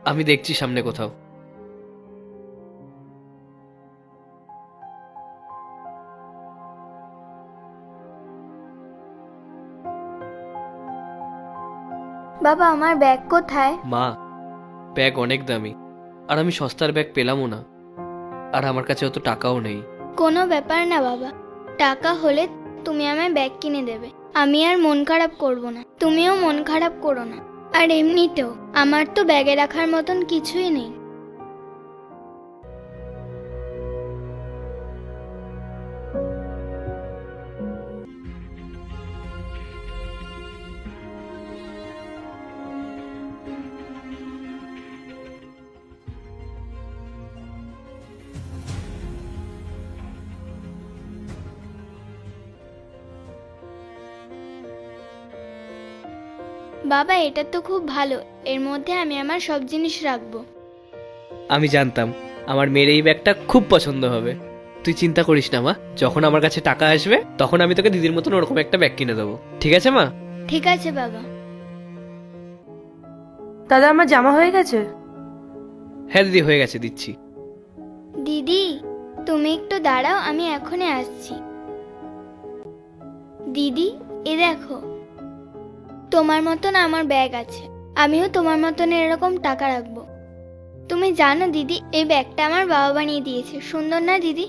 আমি দেখছি সামনে কোথাও। বাবা, আমার ব্যাগ কোথায়? মা, ব্যাগ অনেক দামি, আর আমি সস্তার ব্যাগ পেলামও না, আর আমার কাছে অত টাকাও নেই। কোনো ব্যাপার না বাবা, টাকা হলে তুমি আমায় ব্যাগ কিনে দেবে। আমি আর মন খারাপ করব না, তুমিও মন খারাপ করো না। আর এমনিতেও আমার তো ব্যাগে রাখার মতন কিছুই নেই। বাবা, এটা তো খুব ভালো, এর মধ্যে আমি আমার সব জিনিস রাখবো। আমি জানতাম আমার মেয়ের এই ব্যাগটা খুব পছন্দ হবে। তুই চিন্তা করিস না মা, যখন আমার কাছে টাকা আসবে তখন আমি তোকে দিদির মতন ওরকম একটা ব্যাগ কিনে দেবো, ঠিক আছে মা? ঠিক আছে বাবা। দাদা, আমার জামা হয়ে গেছে? হ্যাঁ দিদি, হয়ে গেছে, দিচ্ছি। দিদি, তুমি একটু দাঁড়াও, আমি এখনই আসছি। দিদি, এ দেখো, তোমার মতন আমার ব্যাগ আছে, আমিও তোমার মতন এরকম টাকা রাখবো। তুমি জানো দিদি, এই ব্যাগটা আমার বাবা বানিয়ে দিয়েছে, সুন্দর না দিদি?